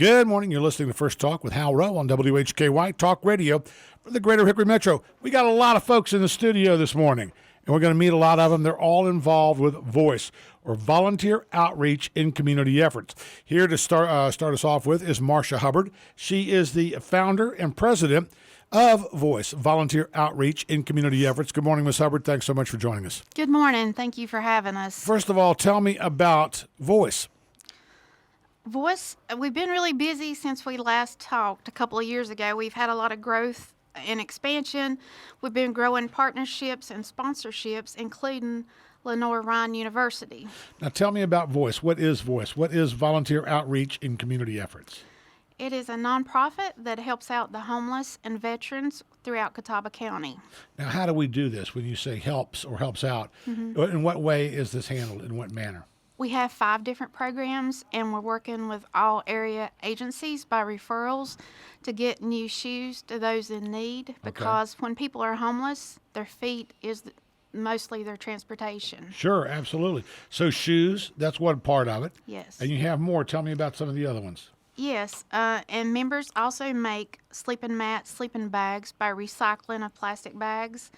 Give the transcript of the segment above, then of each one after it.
Good morning. You're listening to First Talk with Hal Rowe on WHKY Talk Radio for the Greater Hickory Metro. We got a lot of folks in the studio this morning, and we're going to meet a lot of them. They're all involved with VOICE, or Volunteer Outreach in Community Efforts. Here to start us off with is Marcia Hubbard. She is the founder and president of VOICE, Volunteer Outreach in Community Efforts. Good morning, Ms. Hubbard. Thanks so much for joining us. Good morning. Thank you for having us. First of all, tell me about VOICE. VOICE, we've been really busy since we last talked a couple of years ago. We've had a lot of growth and expansion. We've been growing partnerships and sponsorships, including Lenoir-Rhyne University. Now tell me about VOICE. What is VOICE? What is Volunteer Outreach in Community Efforts? It is a nonprofit that helps out the homeless and veterans throughout Catawba County. Now, how do we do this when you say helps or helps out? In what way is this handled? In what manner? We have 5 different programs, and we're working with all area agencies by referrals to get new shoes to those in need, because when people are homeless, their feet is mostly their transportation. Sure, absolutely. So shoes, that's one part of it. Yes. And you have more. Tell me about some of the other ones. Yes, and members also make sleeping mats, sleeping bags by recycling of plastic bags.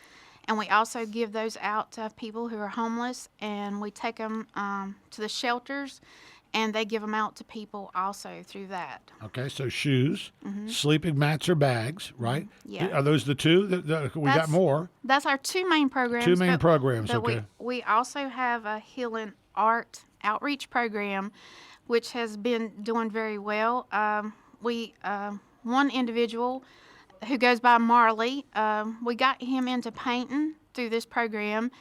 And we also give those out to people who are homeless, and we take them to the shelters, and they give them out to people also through that. Okay, so shoes, sleeping mats or bags, right? Yeah. Are those the two? We got more. That's our 2 main programs. 2 main programs, but okay. We also have a healing art outreach program, which has been doing very well. One individual who goes by Marley, we got him into painting through this program,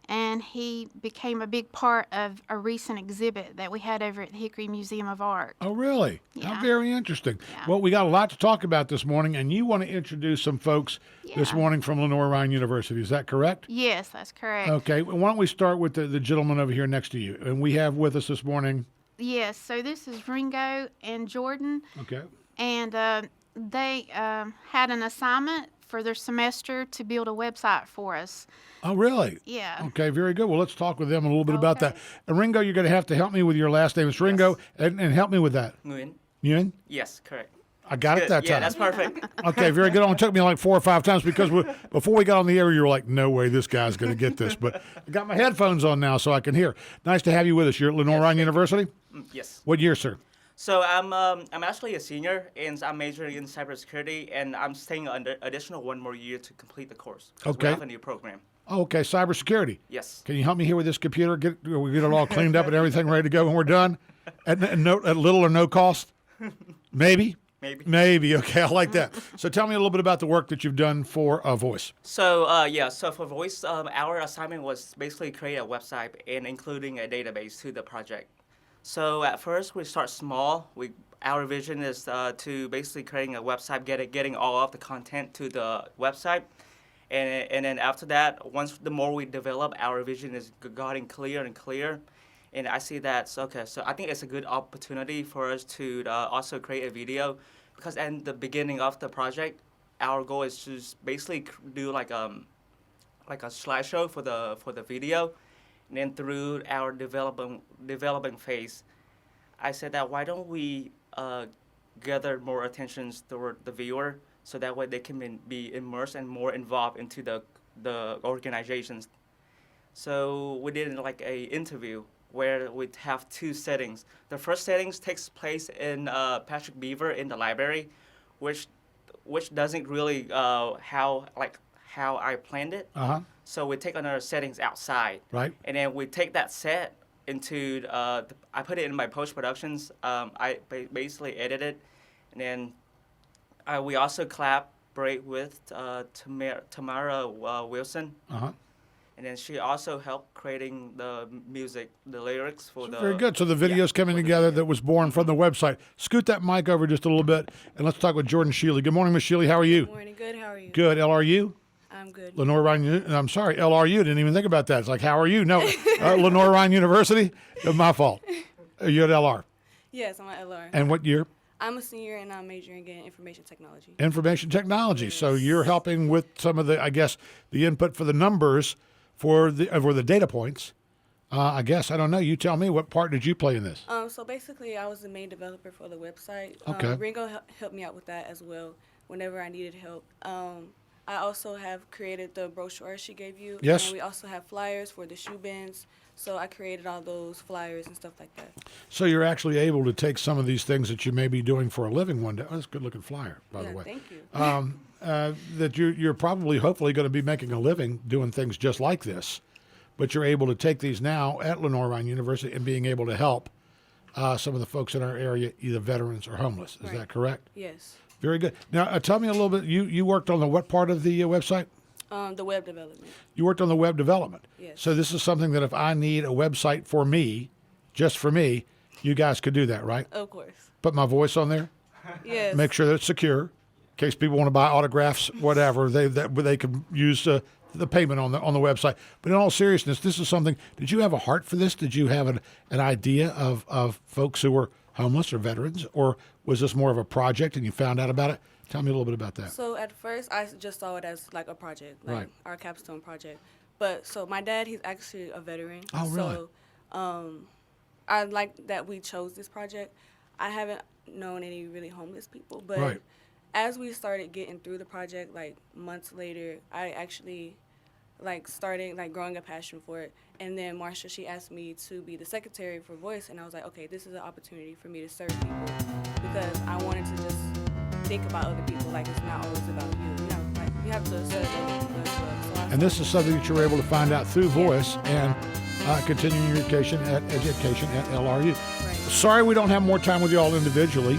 and he became a big part of a recent exhibit that we had over at the Hickory Museum of Art. Oh, really? Yeah. How very interesting. Yeah. Well, we got a lot to talk about this morning, and you want to introduce some folks this morning from Lenoir-Rhyne University. Is that correct? Yes, that's correct. Okay. Well, why don't we start with the gentleman over here next to you? And we have with us this morning. Yes, so this is Ringo and Jordan. Okay. And they had an assignment for their semester to build a website for us. Oh, really? Yeah. Okay, very good. Well, let's talk with them a little bit about that. And Ringo, you're going to have to help me with your last name. It's Ringo, and help me with that. Nguyen. Nguyen? Yes, correct. I got it that time. Yeah, that's perfect. Okay, very good. It only took me like 4 or 5 times because before we got on the air, you were like, no way this guy's going to get this. But I got my headphones on now so I can hear. Nice to have you with us. You're at Lenoir-Rhyne University? Yes. What year, sir? So I'm actually a senior, and I'm majoring in cybersecurity, and I'm staying under additional 1 more year to complete the course. Okay. We have a new program. Oh, okay, cybersecurity. Yes. Can you help me here with this computer? We get it all cleaned up and everything ready to go when we're done? At little or no cost? Maybe? Maybe. Okay, I like that. So tell me a little bit about the work that you've done for VOICE. So so for VOICE, our assignment was basically create a website and including a database to the project. So at first we start small. Our vision is to basically creating a website, getting all of the content to the website, and then after that, the more we develop, our vision is getting clear and clear. And I see that so I think it's a good opportunity for us to also create a video, because at the beginning of the project, our goal is to basically do like a slideshow for the video. And then through our developing phase, I said that why don't we gather more attention toward the viewer, so that way they can be immersed and more involved into the organizations. So we did like a interview where we have 2 settings. The first settings takes place in Patrick Beaver in the library, which doesn't really how I planned it. So we take another settings outside. Right. And then we take that set into, I put it in my post-productions. I basically edit it. And then we also collaborate with Tamara Wilson. And then she also helped creating the music, the lyrics for Very good. So the video's coming together that was born from the website. Scoot that mic over just a little bit, and let's talk with Jordan Sheely. Good morning, Miss Sheely. How are you? Good morning. Good. How are you? Good. LRU? I'm good. Lenoir-Rhyne, I'm sorry, LRU. Didn't even think about that. It's like, how are you? No, Lenoir-Rhyne University? My fault. Are you at LR? Yes, I'm at LR. And what year? I'm a senior, and I'm majoring in information technology. Information technology. Yes. So you're helping with some of the, I guess, the input for the numbers for the data points I guess. I don't know. You tell me. What part did you play in this? So basically, I was the main developer for the website. Okay. Ringo helped me out with that as well whenever I needed help. I also have created the brochure she gave you. Yes. And we also have flyers for the shoe bins. So I created all those flyers and stuff like that. So you're actually able to take some of these things that you may be doing for a living one day. Oh, that's a good-looking flyer, by the way. Thank you. That you're probably, hopefully, going to be making a living doing things just like this. But you're able to take these now at Lenoir-Rhyne University and being able to help some of the folks in our area, either veterans or homeless. Is that correct? Yes. Very good. Now, tell me a little bit. You worked on the what part of the website? The web development. You worked on the web development. Yes. So this is something that if I need a website for me, just for me, you guys could do that, right? Of course. Put my voice on there. Yes. Make sure that it's secure, in case people want to buy autographs, whatever. They can use the payment on the website. But in all seriousness, this is something. Did you have a heart for this? Did you have an idea of folks who were homeless or veterans, or was this more of a project and you found out about it? Tell me a little bit about that. So at first, I just saw it as like a project, like Right. our capstone project. But so my dad, he's actually a veteran. Oh, really? So I like that we chose this project. I haven't known any really homeless people, but Right. as we started getting through the project, like months later, I actually started growing a passion for it. And then Marsha, she asked me to be the secretary for Voice, and I was like, okay, this is an opportunity for me to serve people because I wanted to just think about other people. Like, it's not always about you. You have to serve other people as well. So And this is something that you're able to find out through Voice and continuing your education at LRU. Right. Sorry we don't have more time with you all individually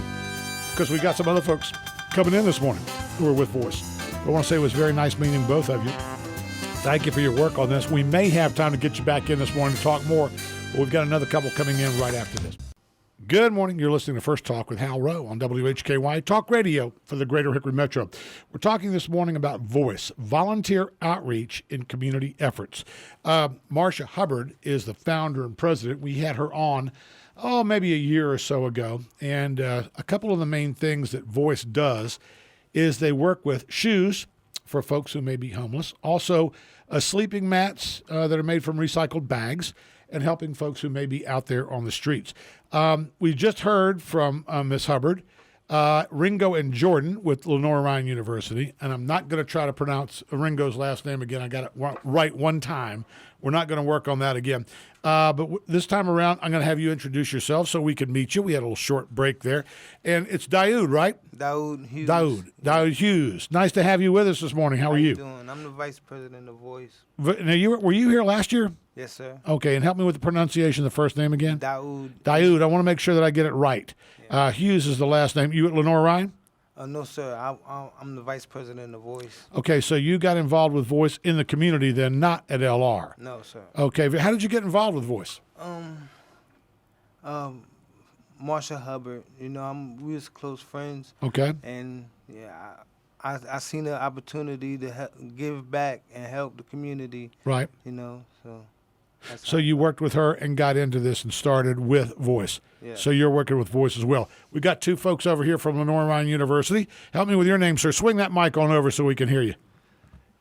because we got some other folks coming in this morning who are with Voice. I want to say it was very nice meeting both of you. Thank you for your work on this. We may have time to get you back in this morning to talk more, but we've got another couple coming in right after this. Good morning. You're listening to First Talk with Hal Rowe on WHKY Talk Radio for the Greater Hickory Metro. We're talking this morning about Voice, volunteer outreach in community efforts. Marcia Hubbard is the founder and president. We had her on, maybe a year or so ago. And a couple of the main things that Voice does is they work with shoes for folks who may be homeless, also sleeping mats that are made from recycled bags, and helping folks who may be out there on the streets. We just heard from Ms. Hubbard, Ringo and Jordan with Lenoir-Rhyne University, and I'm not going to try to pronounce Ringo's last name again. I got it right one time. We're not going to work on that again. But this time around, I'm going to have you introduce yourself so we can meet you. We had a little short break there. And it's Daoud, right? Daoud Hughes. Daoud Hughes. Nice to have you with us this morning. How are you? Doing? I'm the vice president of Voice. Now, were you here last year? Yes, sir. Okay, and help me with the pronunciation of the first name again. Daoud. Daoud. I want to make sure that I get it right. Hughes is the last name. You at Lenoir-Rhyne? No, sir. I'm the vice president of Voice. Okay, so you got involved with Voice in the community then, not at LR. No, sir. Okay, how did you get involved with Voice? Marsha Hubbard. We was close friends. Okay. And I seen the opportunity to give back and help the community. Right. So. So you worked with her and got into this and started with Voice. Yeah. So you're working with Voice as well. We got two folks over here from Lenoir-Rhyne University. Help me with your name, sir. Swing that mic on over so we can hear you.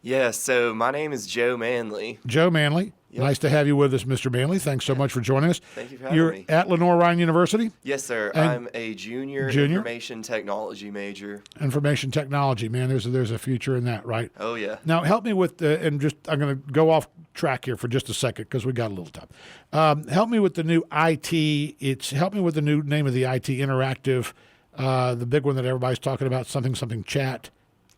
Yeah, so my name is Joe Manley. Joe Manley. Yep. Nice to have you with us, Mr. Manley. Thanks so much for joining us. Thank you for having You're me. at Lenoir-Rhyne University? Yes, sir. And I'm a junior information technology major. Information technology, man. There's a future in that, right? Oh, yeah. Now, help me with I'm going to go off track here for just a second because we got a little time. Help me with the new IT. Help me with the new name of the IT interactive, the big one that everybody's talking about, something chat.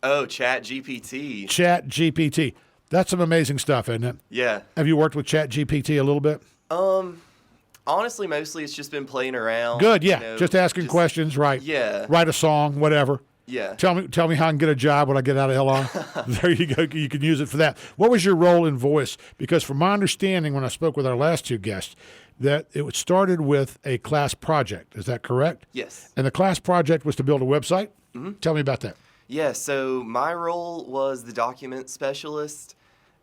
Oh, Chat GPT. Chat GPT. That's some amazing stuff, isn't it? Yeah. Have you worked with Chat GPT a little bit? Honestly, mostly it's just been playing around. Good, yeah. Just asking questions, right? Yeah. Write a song, whatever. Yeah. Tell me how I can get a job when I get out of LR. There you go. You can use it for that. What was your role in Voice? Because from my understanding, when I spoke with our last two guests, that it started with a class project. Is that correct? Yes. And the class project was to build a website? Mm-hmm. Tell me about that. Yeah, so my role was the document specialist.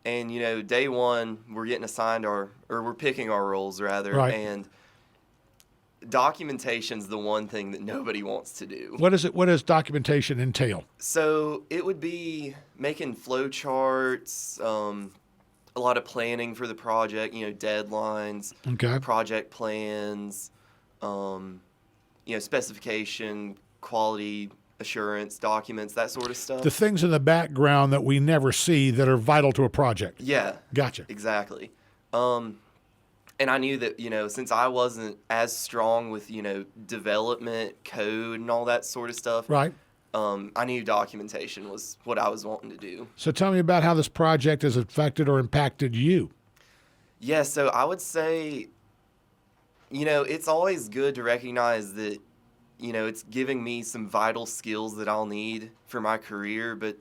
And, day one, we're getting assigned we're picking our roles, rather. Right. And documentation's the one thing that nobody wants to do. What does documentation entail? So it would be making flow charts, a lot of planning for the project, deadlines, Okay. project plans, specification, quality assurance documents, that sort of stuff. The things in the background that we never see that are vital to a project. Yeah. Gotcha. Exactly. And I knew that, since I wasn't as strong with, development, code, and all that sort of stuff, Right. I knew documentation was what I was wanting to do. So tell me about how this project has affected or impacted you. Yeah, so I would say, it's always good to recognize that, it's giving me some vital skills that I'll need for my career. But,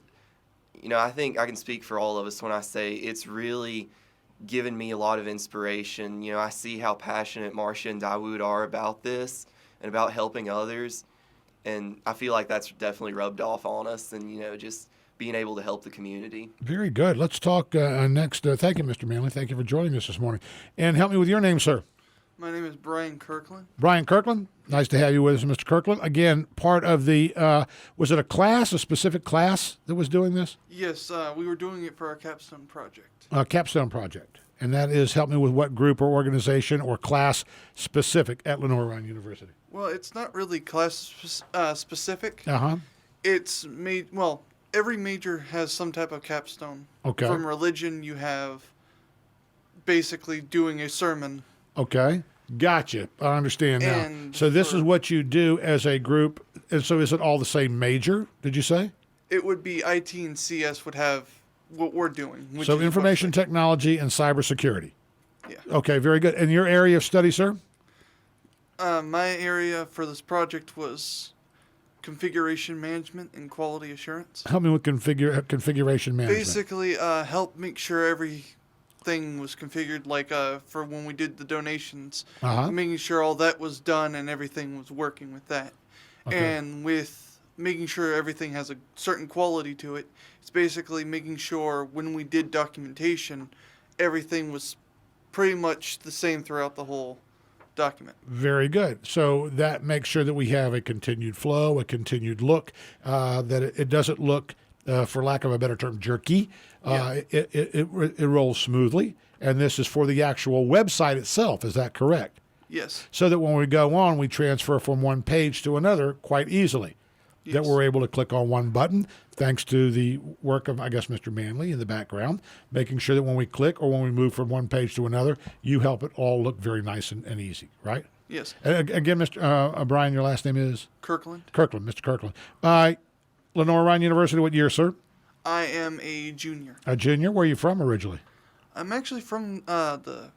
I think I can speak for all of us when I say it's really given me a lot of inspiration. I see how passionate Marcia and Dawood are about this and about helping others. And I feel like that's definitely rubbed off on us and, just being able to help the community. Very good. Let's talk next. Thank you, Mr. Manley. Thank you for joining us this morning. And help me with your name, sir. My name is Brian Kirkland. Brian Kirkland. Nice to have you with us, Mr. Kirkland. Again, part of the, was it a specific class that was doing this? Yes, we were doing it for our capstone project. Capstone project. And that is, help me with what group or organization or class specific at Lenoir-Rhyne University? Well, it's not really class specific. Uh-huh. It's every major has some type of capstone. Okay. From religion, you have basically doing a sermon. Okay. Gotcha. I understand now. And So this is what you do as a group. And so is it all the same major, did you say? It would be IT and CS would have what we're doing. Which So is information technology and cybersecurity. Yeah. Okay, very good. And your area of study, sir? My area for this project was configuration management and quality assurance. Help me with configuration management. Basically, help make sure everything was configured, like for when we did the donations, making sure all that was done and everything was working with that. Okay. And with making sure everything has a certain quality to it, it's basically making sure when we did documentation, everything was pretty much the same throughout the whole document. Very good. So that makes sure that we have a continued flow, a continued look, that it doesn't look, for lack of a better term, jerky. It rolls smoothly. And this is for the actual website itself. Is that correct? Yes. So that when we go on, we transfer from one page to another quite easily. Yes. That we're able to click on one button, thanks to the work of, I guess, Mr. Manley in the background, making sure that when we click or when we move from one page to another, you help it all look very nice and easy, right? Yes. Again, Mr. Brian, your last name is? Kirkland. Kirkland, Mr. Kirkland. Lenoir-Rhyne University, what year, sir? I am a junior. A junior? Where are you from originally? I'm actually from the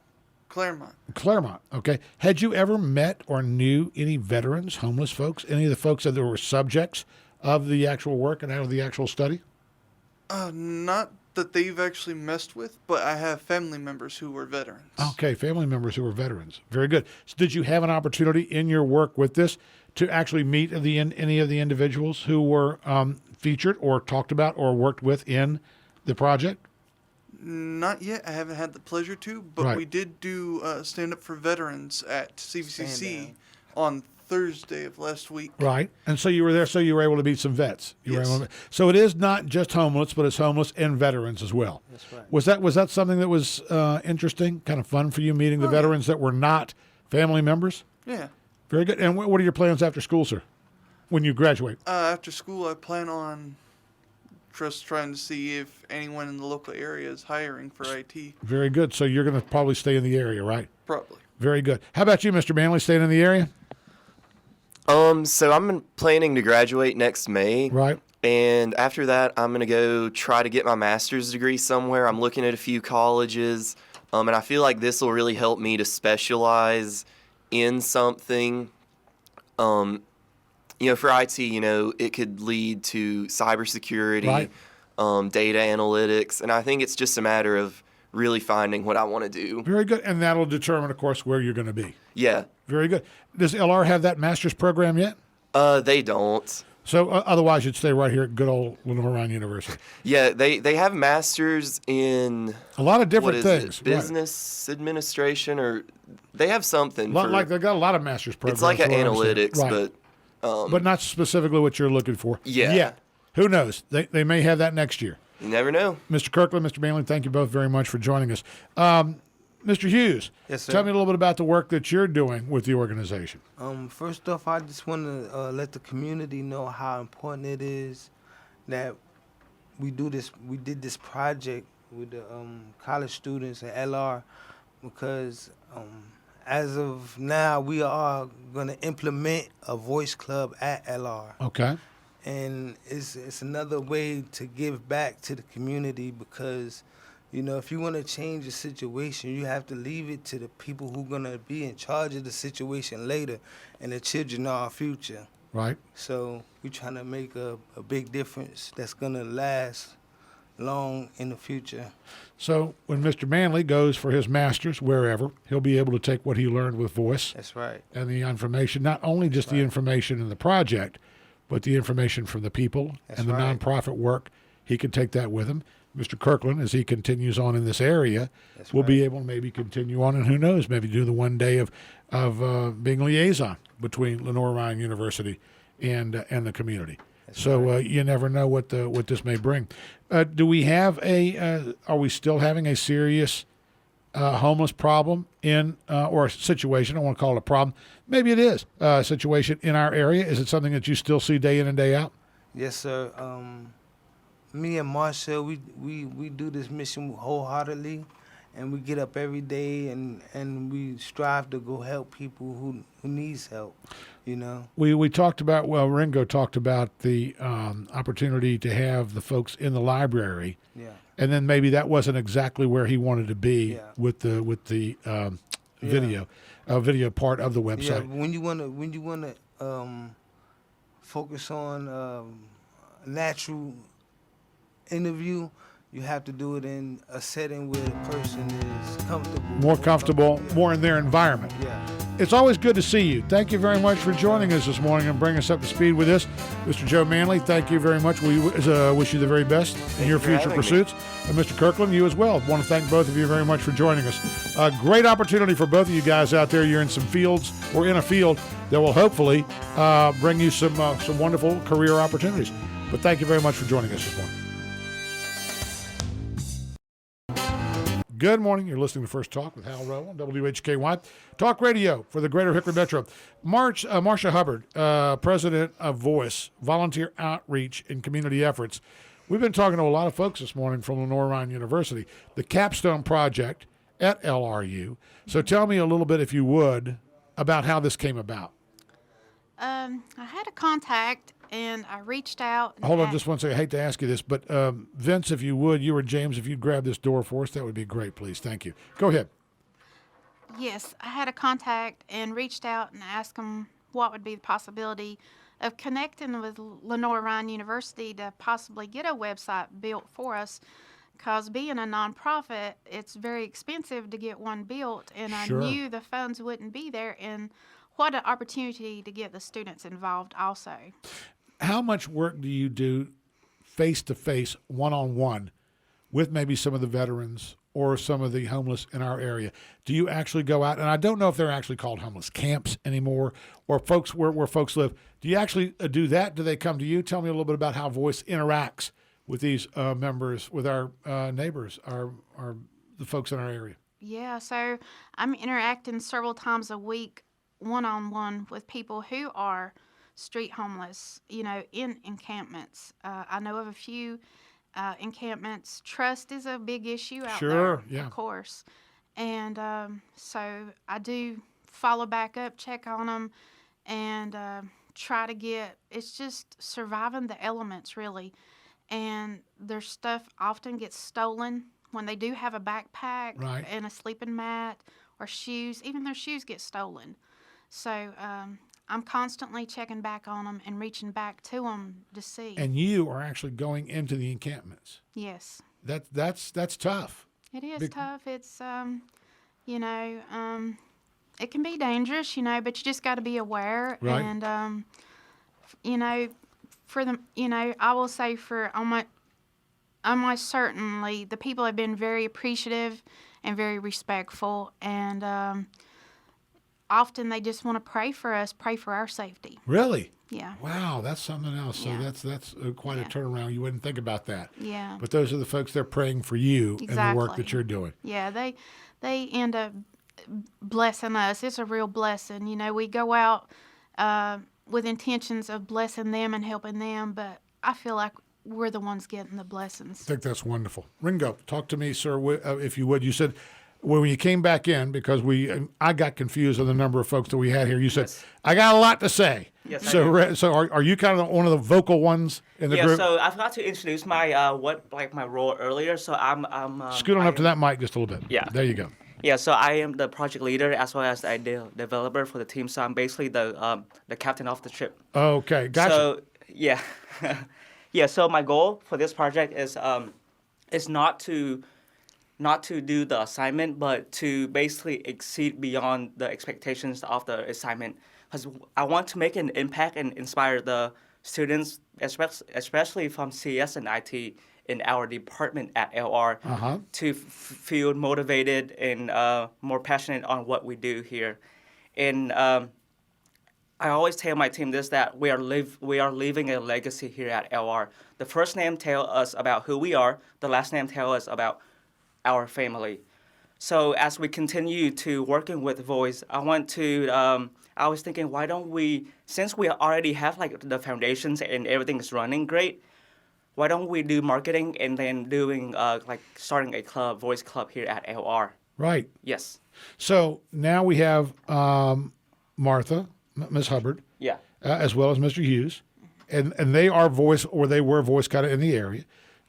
Claremont. Claremont, okay. Had you ever met or knew any veterans, homeless folks, any of the folks that were subjects of the actual work and out of the actual study? Not that they've actually messed with, but I have family members who were veterans. Okay, family members who were veterans. Very good. So did you have an opportunity in your work with this to actually meet any of the individuals who were featured or talked about or worked with in the project? Not yet. I haven't had the pleasure to, but Right. we did do Stand Up for Veterans at CVCC on Thursday of last week. Right. And so you were there, so you were able to meet some vets. Yes. So it is not just homeless, but it's homeless and veterans as well. That's right. Was that something that was interesting, kind of fun for you, meeting the Oh, veterans that were not family members? Yeah. Very good. And what are your plans after school, sir, when you graduate? After school, I plan on just trying to see if anyone in the local area is hiring for IT. Very good. So you're going to probably stay in the area, right? Probably. Very good. How about you, Mr. Manley, staying in the area? So I'm planning to graduate next May. Right. And after that, I'm going to go try to get my master's degree somewhere. I'm looking at a few colleges. And I feel like this will really help me to specialize in something. For IT, it could lead to cybersecurity, Right. Data analytics. And I think it's just a matter of really finding what I want to do. Very good. And that'll determine, of course, where you're going to be. Yeah. Very good. Does LR have that master's program yet? They don't. So otherwise, you'd stay right here at good old Lenoir-Rhyne University. Yeah, they have masters in A lot of different what is things. it, business administration, or they have something. Right. For, Like they've got a lot of master's programs. it's like an from what I understand. analytics, Right. but but not specifically what you're looking for. Yeah. Yet. Who knows? They may have that next year. You never know. Mr. Kirkland, Mr. Manley, thank you both very much for joining us. Mr. Hughes, Yes, sir. tell me a little bit about the work that you're doing with the organization. First off, I just want to let the community know how important it is that we do this. We did this project with the college students at LR because as of now, we are going to implement a voice club at LR. Okay. And it's another way to give back to the community because, you know, if you want to change a situation, you have to leave it to the people who are going to be in charge of the situation later, and the children are our future. Right. So we're trying to make a big difference that's going to last long in the future. So when Mr. Manley goes for his master's, wherever, he'll be able to take what he learned with voice That's right. and the information, not only just the information in the project, but the information from the people That's and the right. nonprofit work. He can take that with him. Mr. Kirkland, as he continues on in this area, That's will be right. able to maybe continue on, and who knows, maybe do the one day of being liaison between Lenoir-Rhyne University and the community. So you never know what this may bring. Do we have are we still having a serious homeless problem or a situation? I don't want to call it a problem. Maybe it is a situation in our area. Is it something that you still see day in and day out? Yes, sir. Me and Marshall, we do this mission wholeheartedly, and we get up every day and we strive to go help people who needs help, you know. We talked about, Ringo talked about the opportunity to have the folks in the library, Yeah. and then maybe that wasn't exactly where he wanted to be Yeah. with the video part of the Yeah, website. when you wanna focus on natural interview, you have to do it in a setting where the person is comfortable. More comfortable, Yeah. more in their environment. Yeah. It's always good to see you. Thank you very much for joining us this morning and bringing us up to speed with this. Mr. Joe Manley, thank you very much. We wish you the very best in your you for future having me. pursuits. And Mr. Kirkland, you as well. Want to thank both of you very much for joining us. A great opportunity for both of you guys out there. You're in some fields or in a field that will hopefully bring you some wonderful career opportunities. But thank you very much for joining us this morning. Good morning. You're listening to First Talk with Hal Rowe on WHKY Talk Radio for the Greater Hickory Metro. Marcia Hubbard, President of Voice, Volunteer Outreach and Community Efforts. We've been talking to a lot of folks this morning from Lenoir-Rhyne University, the Capstone Project at LRU. So tell me a little bit, if you would, about how this came about. I had a contact and I reached out. and Hold on a- just one second. I hate to ask you this, but Vince, if you would, you or James, if you'd grab this door for us, that would be great, please. Thank you. Go ahead. Yes, I had a contact and reached out and asked them what would be the possibility of connecting with Lenoir-Rhyne University to possibly get a website built for us. Because being a nonprofit, it's very expensive to get one built, and Sure. I knew the funds wouldn't be there. And what an opportunity to get the students involved also. How much work do you do face-to-face, one-on-one with maybe some of the veterans or some of the homeless in our area? Do you actually go out, and I don't know if they're actually called homeless camps anymore, or folks where folks live. Do you actually do that? Do they come to you? Tell me a little bit about how Voice interacts with these members, with our neighbors, the folks in our area. Yeah, so I'm interacting several times a week, one-on-one, with people who are street homeless, in encampments. I know of a few encampments. Trust is a big issue out there, Sure, yeah. of course. And so I do follow back up, check on them, and try to it's just surviving the elements, really. And their stuff often gets stolen when they do have a backpack Right. and a sleeping mat or shoes. Even their shoes get stolen. So I'm constantly checking back on them and reaching back to them to see. And you are actually going into the encampments. Yes, That's tough. it is Big- tough. It's it can be dangerous, but you just got to be aware. Right. And for the I will say for almost certainly the people have been very appreciative and very respectful, and often they just want to pray for us, pray for our safety. Really? Yeah. Wow, that's something else. So Yeah. that's quite a Yeah. turnaround. You wouldn't think about that. Yeah. But those are the folks that are praying for you and the work that Exactly. you're doing. Yeah, they end up blessing us. It's a real blessing. You know, we go out with intentions of blessing them and helping them, but I feel like we're the ones getting the blessings. I think that's wonderful. Ringo, talk to me, sir, if you would. You said when you came back in, because I got confused on the number of folks that we had here. You said, Yes. I got a lot to say. Yes, I So, do. so are you kind of one of the vocal ones in the Yeah, group? so I forgot to introduce my my role earlier. So I'm Scoot on up to that mic just a little bit. Yeah. There you go. Yeah, so I am the project leader as well as the developer for the team. So I'm basically the captain of the ship. Okay, gotcha. So yeah, yeah. So my goal for this project is not to do the assignment, but to basically exceed beyond the expectations of the assignment. Because I want to make an impact and inspire the students, especially from CS and IT in our department at LR, to feel motivated and more passionate on what we do here. And I always tell my team this, that we are leaving a legacy here at LR. The first name tell us about who we are. The last name tell us about our family. So as we continue to working with Voice, I was thinking, why don't we, since we already have like the foundations and everything is running great, why don't we do marketing and then doing like starting a club, Voice Club here at LR? Right. Yes. So now we have Martha, Ms. Hubbard, Yeah. as well as Mr. Hughes, and they are Voice, or they were Voice kind of in the area.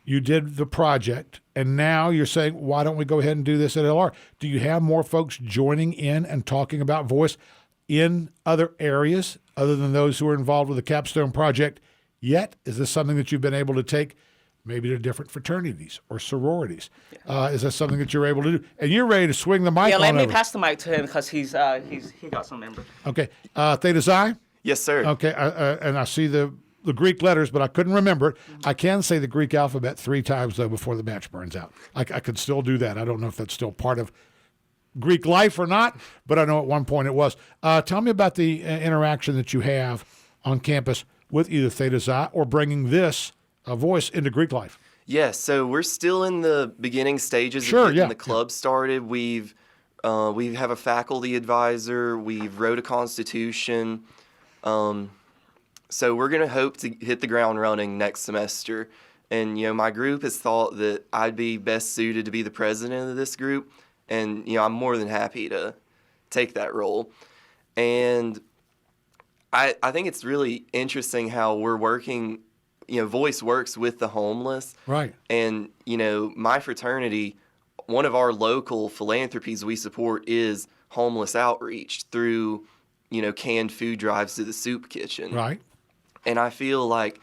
You did the project, and now you're saying, why don't we go ahead and do this at LR? Do you have more folks joining in and talking about Voice in other areas other than those who are involved with the Capstone Project yet? Is this something that you've been able to take maybe to different fraternities or sororities? Is that something that you're able to do? And you're ready to swing the mic Yeah, on let me over. pass the mic to him because he got some members. Okay. Theta Xi? Yes, sir. Okay. And I see the Greek letters, but I couldn't remember it. I can say the Greek alphabet 3 times, though, before the match burns out. I could still do that. I don't know if that's still part of Greek life or not, but I know at one point it was. Tell me about the interaction that you have on campus with either Theta Xi or bringing this Voice into Greek life. Yes, so we're still in the beginning stages Sure, of getting yeah, the club started. We have a faculty advisor. We've wrote a constitution. So we're going to hope to hit the ground running next semester. And, my group has thought that I'd be best suited to be the president of this group. And, I'm more than happy to take that role. And I think it's really interesting how we're working, Voice works with the homeless. Right. And, my fraternity, one of our local philanthropies we support is homeless outreach through, canned food drives to the soup kitchen. Right. And I feel like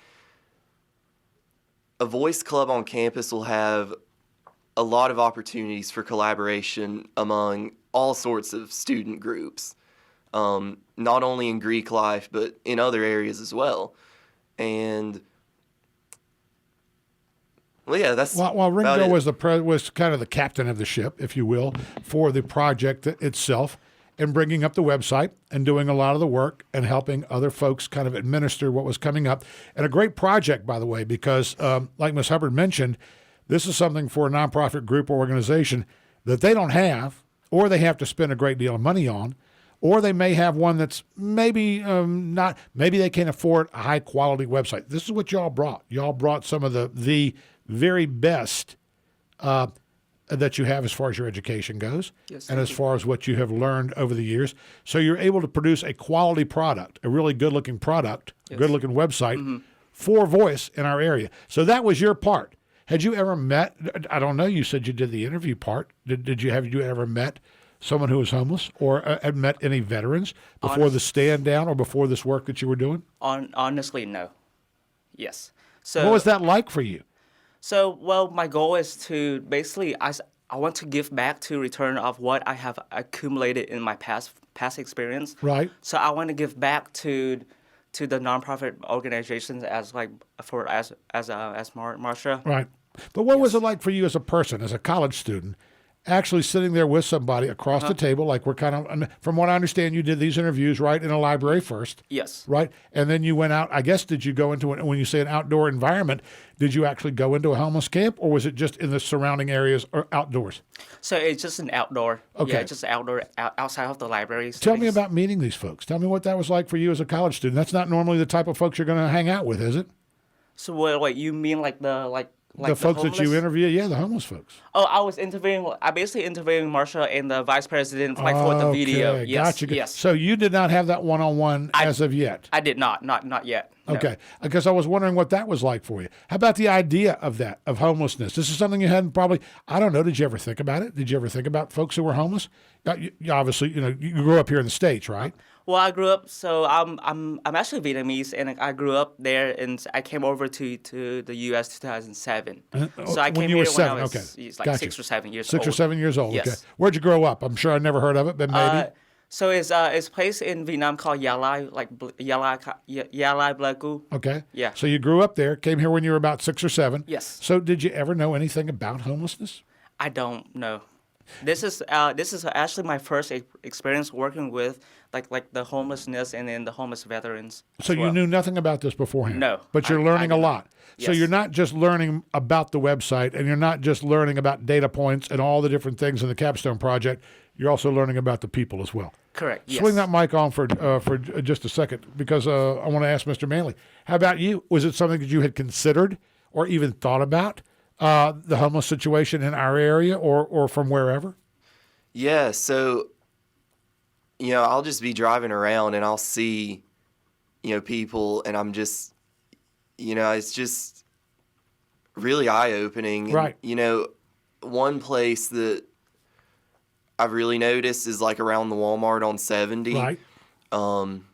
a Voice Club on campus will have a lot of opportunities for collaboration among all sorts of student groups, not only in Greek life, but in other areas as well. And, well, yeah, that's While about Ringo it. was kind of the captain of the ship, if you will, for the project itself, and bringing up the website and doing a lot of the work and helping other folks kind of administer what was coming up. And a great project, by the way, because like Ms. Hubbard mentioned, this is something for a nonprofit group or organization that they don't have, or they have to spend a great deal of money on, or they may have one that's maybe not, maybe they can't afford a high quality website. This is what y'all brought. Y'all brought some of the very best that you have as far as your education goes, Yes, and thank as you. far as what you have learned over the years. So you're able to produce a quality product, a really good-looking product, Yes. good-looking website for Voice in our area. So that was your part. Had you ever met, I don't know, you said you did the interview part. Have you ever met someone who was homeless or had met any veterans before the stand down or before this work that you were doing? Honestly, no. Yes. So What was that like for you? So, well, my goal is to basically, I want to give back to return of what I have accumulated in my past experience. Right. So I want to give back to the nonprofit organizations as Marsha. Right. But what was it like for you as a person, as a college student, actually sitting there with somebody across the table, like we're kind of, from what I understand, you did these interviews, right, in a library first, Yes. right? And then you went out, I guess, did you go into, when you say an outdoor environment, did you actually go into a homeless camp, or was it just in the surrounding areas or outdoors? So it's just an outdoor. Okay. Yeah, just outdoor, outside of the library. Tell me about meeting these folks. Tell me what that was like for you as a college student. That's not normally the type of folks you're going to hang out with, is it? So what you mean like the The folks that you homeless? interview, yeah, the homeless folks. Oh, I basically interviewing Marsha and the vice president for the video. Okay, Yes. gotcha. Yes. So you did not have that one-on-one as of yet. I did not yet. No. Okay, because I was wondering what that was like for you. How about the idea of that, of homelessness? This is something you hadn't probably, I don't know, did you ever think about it? Did you ever think about folks who were homeless? You obviously, you grew up here in the States, right? Well, I grew up. So I'm actually Vietnamese, and I grew up there, and I came over to the U.S. 2007. So I when came you were here 7, when I was okay. like Gotcha. 6 or 7 years 6 old. or 7 years old, Yes. okay. Where'd you grow up? I'm sure I never heard of it, but maybe. So it's a place in Vietnam called Ya Lai, like Ya Lai Pleiku. Okay. Yeah. So you grew up there, came here when you were about 6 or 7. Yes. So did you ever know anything about homelessness? I don't know. This is actually my first experience working with like the homelessness and then the homeless veterans. So as you well. knew nothing about this beforehand? No, But you're I learning a did not. lot. So Yes. you're not just learning about the website, and you're not just learning about data points and all the different things in the Capstone Project. You're also learning about the people as well. Correct. Yes. Swing that mic on for just a second, because I want to ask Mr. Manley, how about you? Was it something that you had considered or even thought about, the homeless situation in our area or from wherever? Yeah, so, I'll just be driving around and I'll see, people, and I'm just, it's just really eye-opening. And, Right. One place that I've really noticed is like around the Walmart on 70. Right. Um,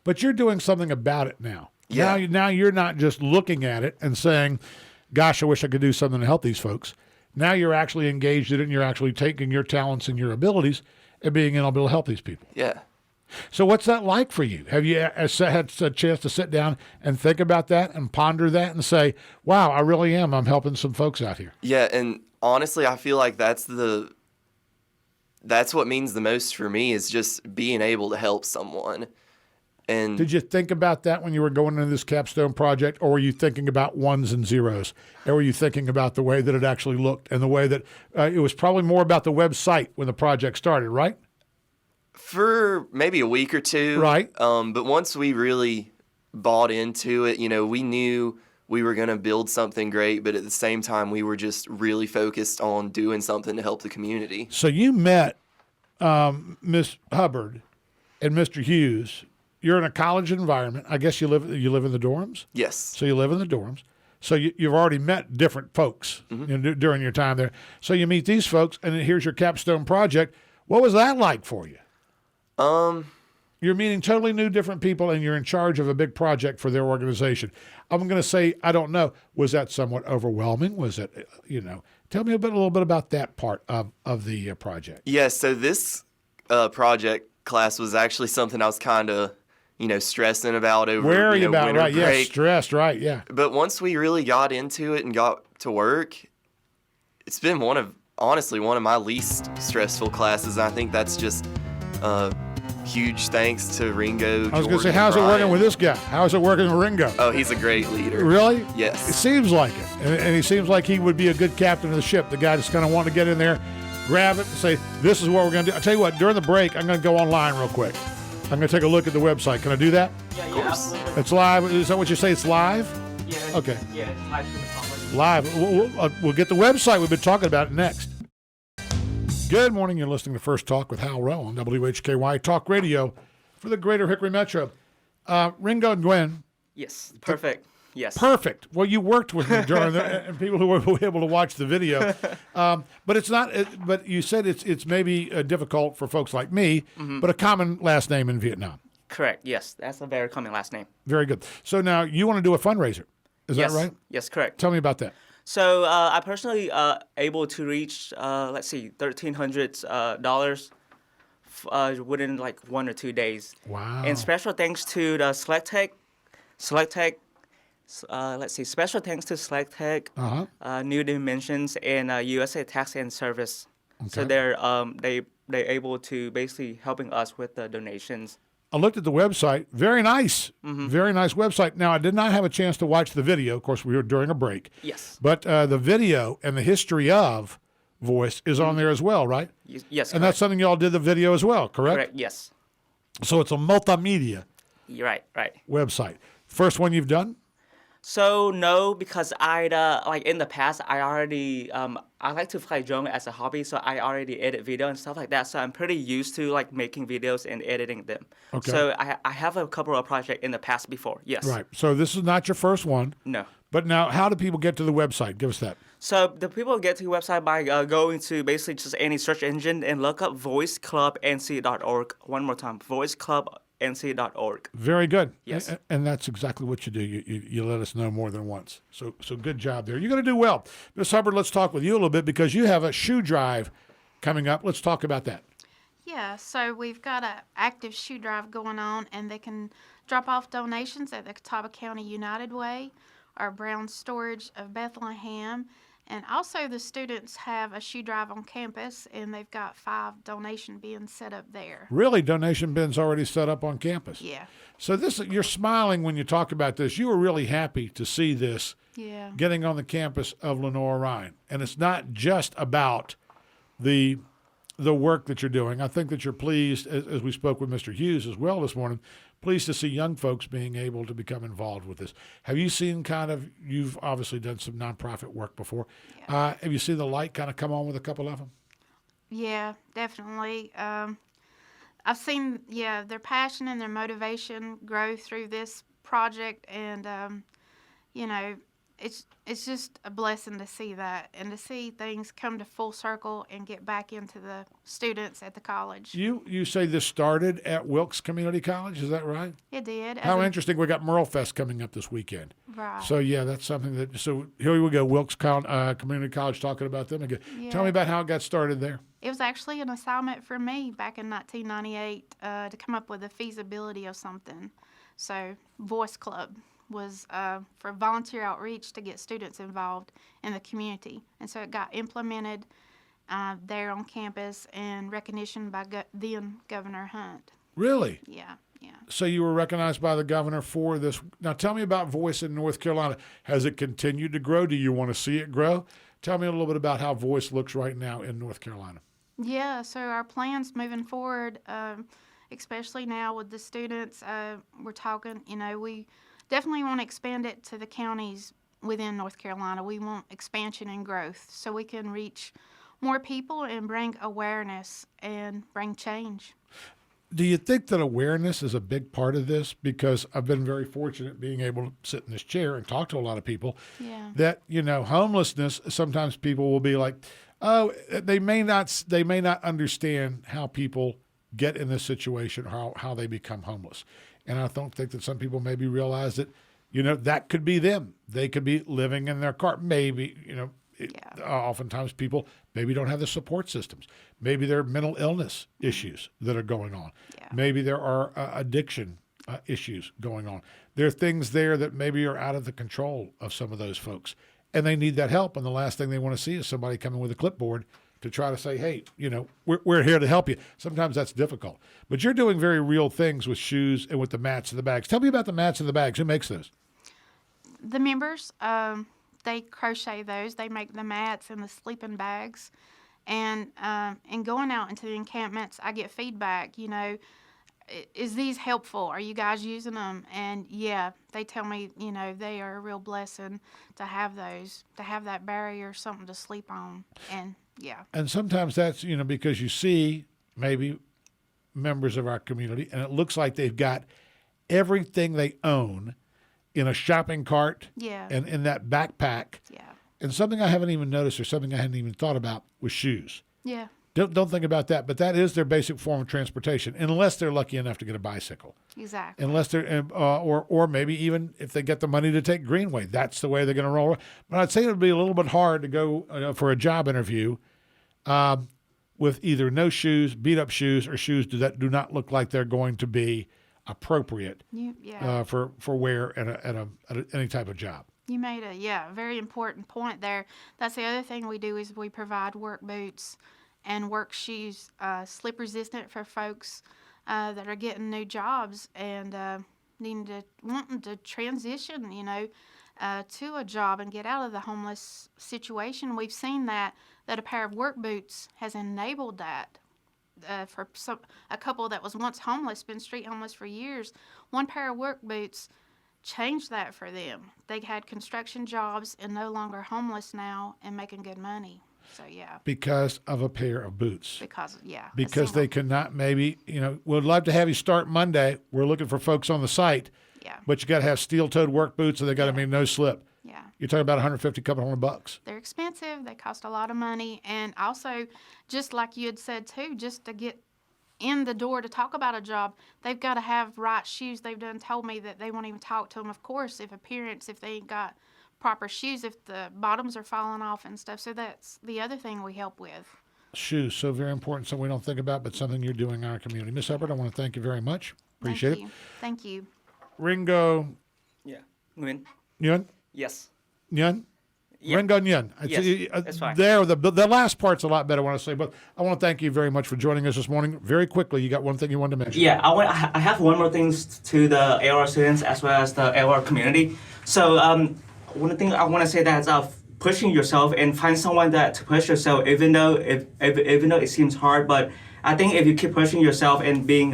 But you're doing something about it now. Yeah. Now you're not just looking at it and saying, gosh, I wish I could do something to help these folks. Now you're actually engaged in it, and you're actually taking your talents and your abilities and being able to help these people. yeah. So what's that like for you? Have you had a chance to sit down and think about that and ponder that and say, wow, I really am. I'm helping some folks out here. Yeah, and honestly, I feel like that's what means the most for me, is just being able to help someone. And Did you think about that when you were going into this Capstone Project, or were you thinking about ones and zeros? Or were you thinking about the way that it actually looked and the way that it was probably more about the website when the project started, right? for maybe a week or two. Right. But once we really bought into it, we knew we were going to build something great, but at the same time, we were just really focused on doing something to help the community. So you met Miss Hubbard and Mr. Hughes. You're in a college environment. I guess you live in the dorms? Yes. So you live in the dorms. So you've already met different folks during your time there. So you meet these folks, and then here's your Capstone Project. What was that like for you? You're meeting totally new, different people, and you're in charge of a big project for their organization. I'm going to say, I don't know. Was that somewhat overwhelming? Was it, tell me a little bit about that part of the project. Yeah, so this project class was actually something I was kind of, stressing about over Where are you about? winter Right, yeah, break. stressed, right, yeah. But once we really got into it and got to work, it's been honestly one of my least stressful classes. And I think that's just huge thanks to Ringo. I was going to say, how's it working with this guy? How's it working with Ringo? Oh, he's a great leader. Really? Yes. It seems like it. And he seems like he would be a good captain of the ship, the guy that's going to want to get in there, grab it, and say, this is what we're going to do. I'll tell you what, during the break, I'm going to go online real quick. I'm going to take a look at the website. Can I do that? Yeah, Of course. absolutely. It's live. Is that what you say? It's live? Yeah. Okay. Yeah, it's live streaming already. Live. We'll get the website. We've been talking about it next. Good morning. You're listening to First Talk with Hal Rowe on WHKY Talk Radio for the Greater Hickory Metro. Ringo and Gwen. Yes, perfect. Yes. Perfect. Well, you worked with me during and people who were able to watch the video. But it's not. But you said it's maybe difficult for folks like me, but a common last name in Vietnam. Correct. Yes, that's a very common last name. Very good. So now you want to do a fundraiser. Is Yes. that right? Yes, correct. Tell me about that. So I personally able to reach $1,300 within like 1 or 2 days. Wow. And special thanks to the Select Tech Let's see. Special thanks to Select Tech, Uh-huh. New Dimensions, and USA Tax and Service. So Okay. they're able to basically helping us with the donations. I looked at the website. Very nice. Very nice website. Now, I did not have a chance to watch the video. Of course, we were during a break. Yes. But the video and the history of voice is on there as well, right? Yes. And that's something y'all did the video as well, correct? correct. Yes. So it's a multimedia You're right. Right. website. First one you've done? So no, because like in the past I already I like to fly drone as a hobby, so I already edit video and stuff like that. So I'm pretty used to like making videos and editing them. Okay. So I have a couple of projects in the past before. Yes. Right. So this is not your first one. No. But now, how do people get to the website? Give us that. So the people get to the website by going to basically just any search engine and look up voiceclubnc.org. One more time, voiceclubnc.org. Very good. Yes. And that's exactly what you do. You let us know more than once. So good job there. You're going to do well. Ms. Hubbard, let's talk with you a little bit because you have a shoe drive coming up. Let's talk about that. Yeah, so we've got an active shoe drive going on, and they can drop off donations at the Catawba County United Way or Brown Storage of Bethlehem. And also the students have a shoe drive on campus, and they've got 5 donation bins set up there. Really, donation bins already set up on campus. Yeah. So you're smiling when you talk about this. You were really happy to see this Yeah. getting on the campus of Lenoir-Rhyne. And it's not just about the work that you're doing. I think that you're pleased, as we spoke with Mr. Hughes as well this morning, pleased to see young folks being able to become involved with this. Have you seen you've obviously done some nonprofit work before. Have you seen the light kind of come on with a couple of them? Yeah, definitely. I've seen, their passion and their motivation grow through this project, and it's just a blessing to see that and to see things come to full circle and get back into the students at the college. You say this started at Wilkes Community College, is that right? It did. How interesting. We got Merle Fest coming up this weekend. Right. So, yeah, that's something so here we go, Wilkes Community College, talking about them again. Yeah. Tell me about how it got started there. It was actually an assignment for me back in 1998 to come up with a feasibility of something. So, Voice Club was for volunteer outreach to get students involved in the community. And so it got implemented there on campus and recognition by then Governor Hunt. Really? Yeah. So you were recognized by the governor for this. Now tell me about Voice in North Carolina. Has it continued to grow? Do you want to see it grow? Tell me a little bit about how Voice looks right now in North Carolina. Yeah, so our plans moving forward, especially now with the students, we're talking, we definitely want to expand it to the counties within North Carolina. We want expansion and growth so we can reach more people and bring awareness and bring change. Do you think that awareness is a big part of this? Because I've been very fortunate being able to sit in this chair and talk to a lot of people. Yeah. That, homelessness, sometimes people will be like, oh, they may not understand how people get in this situation, how they become homeless. And I don't think that some people maybe realize that, that could be them. They could be living in their car. Maybe, oftentimes people maybe don't have the support systems. Maybe there are mental illness issues that are going on. Yeah. Maybe there are addiction issues going on. There are things there that maybe are out of the control of some of those folks. And they need that help. And the last thing they want to see is somebody coming with a clipboard to try to say, hey, we're here to help you. Sometimes that's difficult. But you're doing very real things with shoes and with the mats and the bags. Tell me about the mats and the bags. Who makes those? The members, they crochet those. They make the mats and the sleeping bags. And going out into the encampments, I get feedback, is these helpful? Are you guys using them? And, yeah, they tell me, they are a real blessing to have those, to have that barrier, something to sleep on. And, yeah. And sometimes that's, because you see maybe members of our community, and it looks like they've got everything they own in a shopping cart and in that backpack. Yeah. And something I haven't even noticed or something I hadn't even thought about was shoes. Yeah. Don't think about that, but that is their basic form of transportation, unless they're lucky enough to get a bicycle. Exactly. Unless they're, or maybe even if they get the money to take Greenway, that's the way they're going to roll. But I'd say it would be a little bit hard to go for a job interview with either no shoes, beat up shoes, or shoes that do not look like they're going to be appropriate Yeah. for wear at any type of job. You made a very important point there. That's the other thing we do is we provide work boots and work shoes, slip resistant for folks that are getting new jobs and wanting to transition, to a job and get out of the homeless situation. We've seen that a pair of work boots has enabled that. For a couple that was once homeless, been street homeless for years, one pair of work boots changed that for them. They had construction jobs and no longer homeless now and making good money. So yeah. Because of a pair of boots. Because they cannot maybe, we'd love to have you start Monday. We're looking for folks on the site. Yeah. But you got to have steel-toed work boots, and they got to be no slip. Yeah. You're talking about $150, couple $100. They're expensive. They cost a lot of money, and also, just like you had said too, just to get in the door to talk about a job, they've got to have right shoes. They've told me that they won't even talk to them, of course, if they ain't got proper shoes, if the bottoms are falling off and stuff. So that's the other thing we help with. Shoes, so very important, something we don't think about, but something you're doing in our community. Miss Hubbard, I want to thank you very much. Appreciate it. Thank you. Ringo Yeah. Nguyen? Nguyen? Yes. Nguyen? Yeah. Ringo Nguyen. Yes, that's fine. There, the last part's a lot better, I want to say, but I want to thank you very much for joining us this morning. Very quickly, you got one thing you wanted to mention. Yeah, I have one more thing to the AOR students as well as the AOR community. So one thing I want to say that's pushing yourself and find someone that to push yourself, even though it seems hard. But I think if you keep pushing yourself and being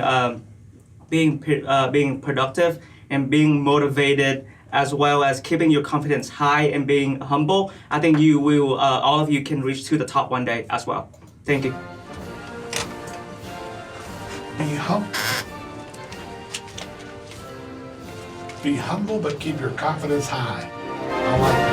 productive and being motivated, as well as keeping your confidence high and being humble, I think you will, all of you can reach to the top one day as well. Thank you. Be humble, but keep your confidence high. I like